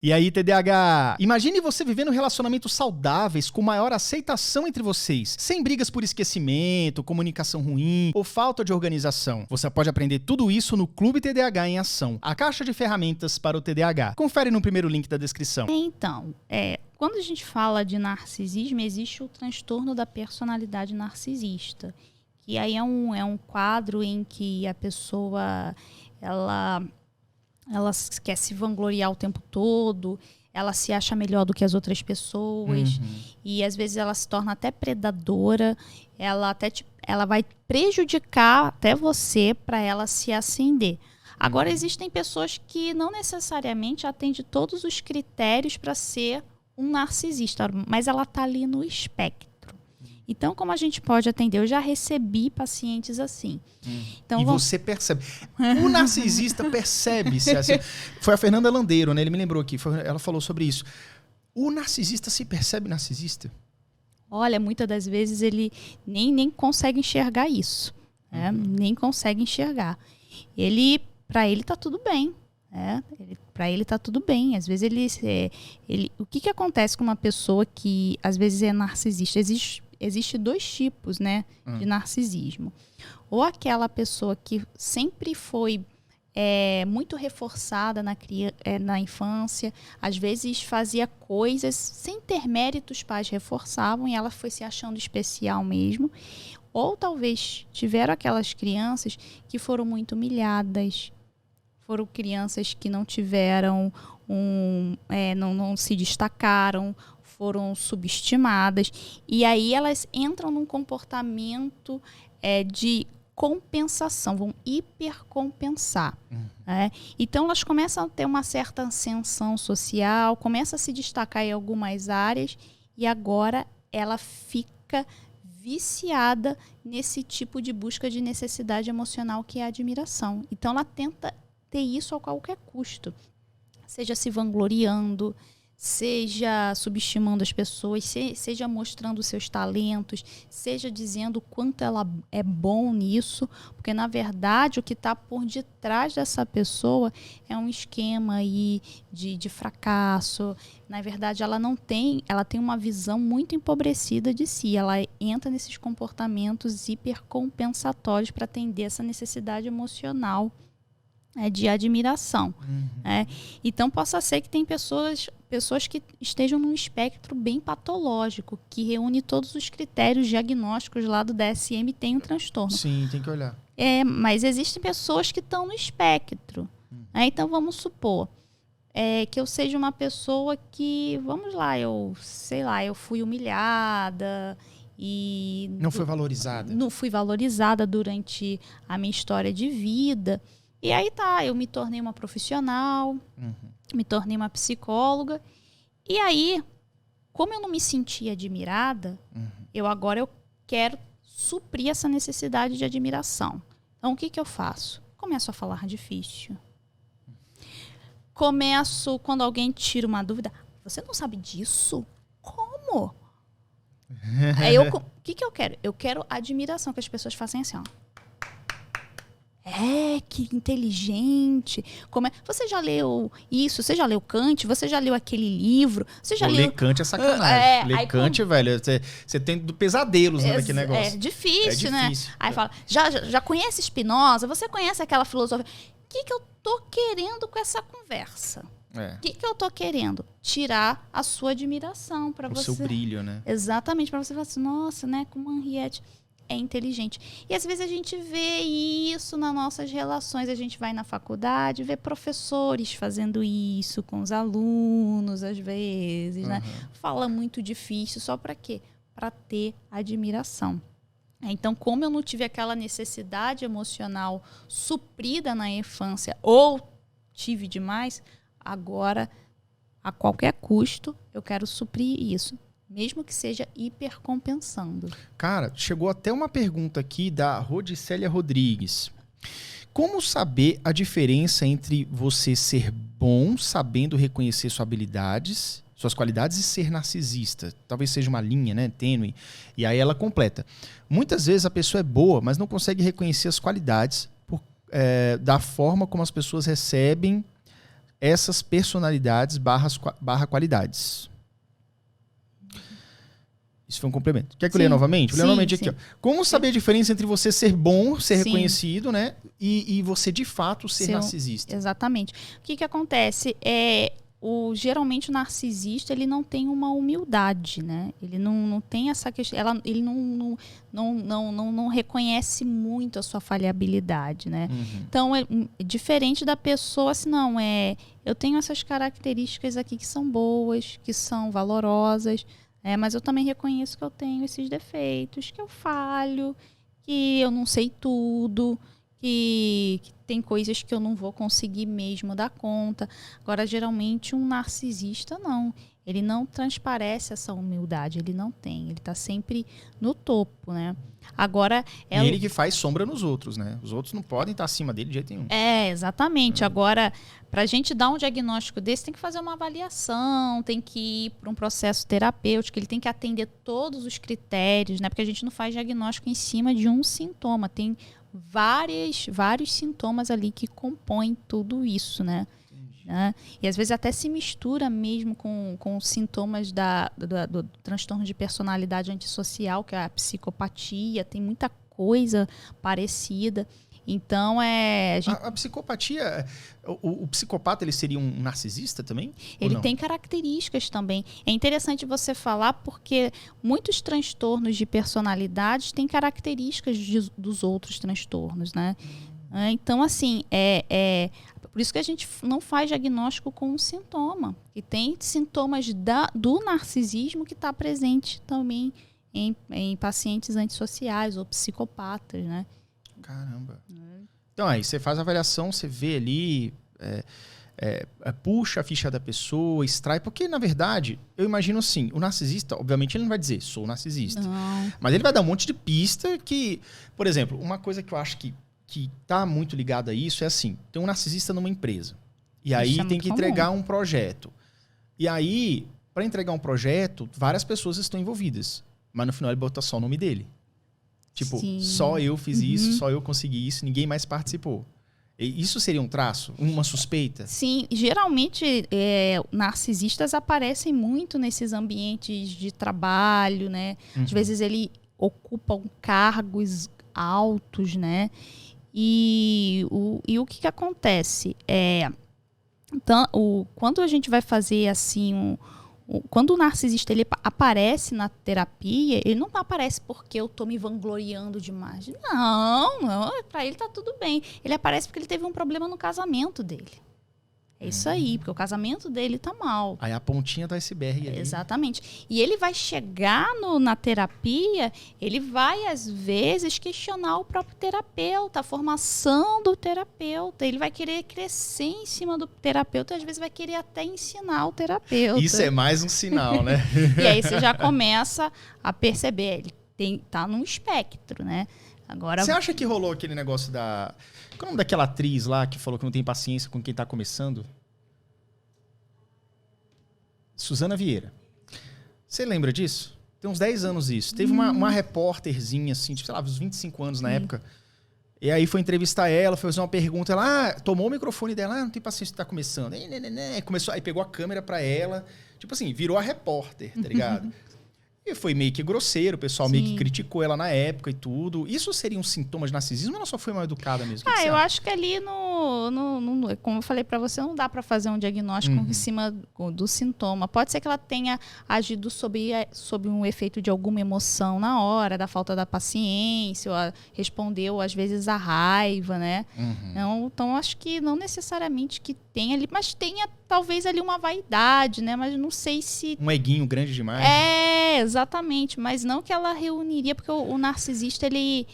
E aí, TDAH, imagine você vivendo relacionamentos saudáveis com maior aceitação entre vocês, sem brigas por esquecimento, comunicação ruim ou falta de organização. Você pode aprender tudo isso no Clube TDAH em Ação, a caixa de ferramentas para o TDAH. Confere no primeiro link da descrição. Então, quando a gente fala de narcisismo, existe o transtorno da personalidade narcisista, que aí é um quadro em que a pessoa, ela quer se vangloriar o tempo todo, ela se acha melhor do que as outras pessoas, e às vezes ela se torna até predadora, ela vai prejudicar até você para ela se ascender. Agora, existem pessoas que não necessariamente atendem todos os critérios para ser um narcisista, mas ela está ali no espectro. Então, como a gente pode atender? Eu já recebi pacientes assim. Então, você percebe. O narcisista percebe-se assim. Foi a Fernanda Landeiro, né? Ele me lembrou aqui. Ela falou sobre isso. O narcisista se percebe narcisista? Olha, muitas das vezes ele nem consegue enxergar isso. Né? Nem consegue enxergar. Para ele tá tudo bem. Para ele tá tudo bem. Às vezes o que acontece com uma pessoa que às vezes é narcisista? Existe dois tipos, né, de narcisismo. Ou aquela pessoa que sempre foi muito reforçada na infância, às vezes fazia coisas sem ter mérito, os pais reforçavam e ela foi se achando especial mesmo. Ou talvez tiveram aquelas crianças que foram muito humilhadas, foram crianças que não tiveram não se destacaram, foram subestimadas, e aí elas entram num comportamento de compensação, vão hipercompensar. Então elas começam a ter uma certa ascensão social, começam a se destacar em algumas áreas, e agora ela fica viciada nesse tipo de busca de necessidade emocional que é a admiração. Então ela tenta ter isso a qualquer custo, seja se vangloriando, seja subestimando as pessoas, seja mostrando seus talentos, seja dizendo o quanto ela é bom nisso, porque na verdade o que está por detrás dessa pessoa é um esquema aí de fracasso. Na verdade ela tem uma visão muito empobrecida de si, ela entra nesses comportamentos hipercompensatórios para atender essa necessidade emocional de admiração. Então possa ser que tem pessoas que estejam num espectro bem patológico, que reúne todos os critérios diagnósticos lá do DSM e tem um transtorno. Sim, tem que olhar. Mas existem pessoas que estão no espectro. Então vamos supor que eu seja uma pessoa que, vamos lá, eu fui humilhada e... Não foi valorizada. Não fui valorizada durante a minha história de vida. E aí eu me tornei uma profissional, me tornei uma psicóloga. E aí, como eu não me sentia admirada, eu quero suprir essa necessidade de admiração. Então, o que eu faço? Começo a falar difícil. Quando alguém tira uma dúvida, você não sabe disso? Como? Aí o que eu quero? Eu quero admiração, que as pessoas façam assim, ó. Que inteligente. Você já leu isso? Você já leu Kant? Você já leu aquele livro? Você já leu... Ler Kant é sacanagem. Ler Kant, velho, você tem pesadelos naquele negócio. É difícil, né? Aí fala, já conhece Spinoza? Você conhece aquela filosofia? O que eu tô querendo com essa conversa? O que eu tô querendo? Tirar a sua admiração para você. O seu brilho, né? Exatamente, para você falar assim, nossa, né? Como Henriette é inteligente. E às vezes a gente vê isso nas nossas relações. A gente vai na faculdade, vê professores fazendo isso com os alunos, às vezes, né? Fala muito difícil, só para quê? Para ter admiração. Então, como eu não tive aquela necessidade emocional suprida na infância, ou tive demais, agora, a qualquer custo, eu quero suprir isso. Mesmo que seja hipercompensando. Cara, chegou até uma pergunta aqui da Rodicélia Rodrigues. Como saber a diferença entre você ser bom, sabendo reconhecer suas qualidades e ser narcisista? Talvez seja uma linha, né, tênue. E aí ela completa. Muitas vezes a pessoa é boa, mas não consegue reconhecer as qualidades da forma como as pessoas recebem essas personalidades barra qualidades? Isso foi um complemento. Quer que eu leia novamente? Vou ler novamente aqui. Ó. Como saber a diferença entre você ser bom, ser reconhecido, né? E você, de fato, ser narcisista? Exatamente. O que acontece? Geralmente o narcisista, ele não tem uma humildade, né? Ele não tem essa questão... Ele não reconhece muito a sua falhabilidade, né? Uhum. Então, diferente da pessoa, assim, eu tenho essas características aqui que são boas, que são valorosas... mas eu também reconheço que eu tenho esses defeitos, que eu falho, que eu não sei tudo, que tem coisas que eu não vou conseguir mesmo dar conta. Agora, geralmente, um narcisista, não. Ele não transparece essa humildade, ele não tem. Ele está sempre no topo, né? Agora... ele que faz sombra nos outros, né? Os outros não podem estar acima dele de jeito nenhum. Exatamente. Agora, para a gente dar um diagnóstico desse, tem que fazer uma avaliação, tem que ir para um processo terapêutico, ele tem que atender todos os critérios, né? Porque a gente não faz diagnóstico em cima de um sintoma. Tem vários sintomas ali que compõem tudo isso, né? E às vezes até se mistura mesmo com sintomas do transtorno de personalidade antissocial, que é a psicopatia, tem muita coisa parecida. Então, a psicopatia, o psicopata, ele seria um narcisista também? Ele tem características também. É interessante você falar porque muitos transtornos de personalidade têm características dos outros transtornos, né? Então, assim, por isso que a gente não faz diagnóstico com um sintoma. E tem sintomas do narcisismo que está presente também em pacientes antissociais ou psicopatas, né? Caramba. Então, aí você faz a avaliação, você vê ali, puxa a ficha da pessoa, extrai. Porque, na verdade, eu imagino assim, o narcisista, obviamente, ele não vai dizer, sou narcisista. Não. Mas ele vai dar um monte de pista que... Por exemplo, uma coisa que eu acho que tá muito ligada a isso é assim, tem um narcisista numa empresa. E aí tem que entregar um projeto. E aí, para entregar um projeto, várias pessoas estão envolvidas. Mas no final ele bota só o nome dele. Tipo, só eu fiz isso, só eu consegui isso, ninguém mais participou. E isso seria um traço? Uma suspeita? Sim, geralmente narcisistas aparecem muito nesses ambientes de trabalho, né? Às vezes ele ocupam cargos altos, né? E o que acontece? Quando a gente vai fazer assim quando o narcisista ele aparece na terapia, ele não aparece porque eu estou me vangloriando demais. Não, para ele tá tudo bem. Ele aparece porque ele teve um problema no casamento dele. É isso aí, porque o casamento dele tá mal. Aí a pontinha do iceberg ali. Exatamente. E ele vai chegar na terapia, ele vai, às vezes, questionar o próprio terapeuta, a formação do terapeuta. Ele vai querer crescer em cima do terapeuta, às vezes vai querer até ensinar o terapeuta. Isso é mais um sinal, né? E aí você já começa a perceber, ele tá num espectro, né? Agora... Você acha que rolou aquele negócio da... Qual é o nome daquela atriz lá que falou que não tem paciência com quem tá começando? Suzana Vieira. Você lembra disso? Tem uns 10 anos isso. Teve uma repórterzinha, assim, tipo, sei lá, uns 25 anos na época. E aí foi entrevistar ela, foi fazer uma pergunta. Ela tomou o microfone dela, não tem paciência que tá começando. Começou, aí pegou a câmera pra ela. Tipo assim, virou a repórter, tá ligado? E foi meio que grosseiro, o pessoal meio que criticou ela na época e tudo. Isso seria um sintoma de narcisismo ou ela só foi mal educada mesmo? Que eu acho que ali como eu falei pra você, não dá pra fazer um diagnóstico em cima do sintoma. Pode ser que ela tenha agido sob um efeito de alguma emoção na hora, da falta da paciência, ou respondeu às vezes a raiva, né? Então acho que não necessariamente que tenha ali, mas tenha talvez ali uma vaidade, né? Mas não sei se... Um eguinho grande demais. Exatamente. Mas não que ela reuniria, porque o narcisista, ele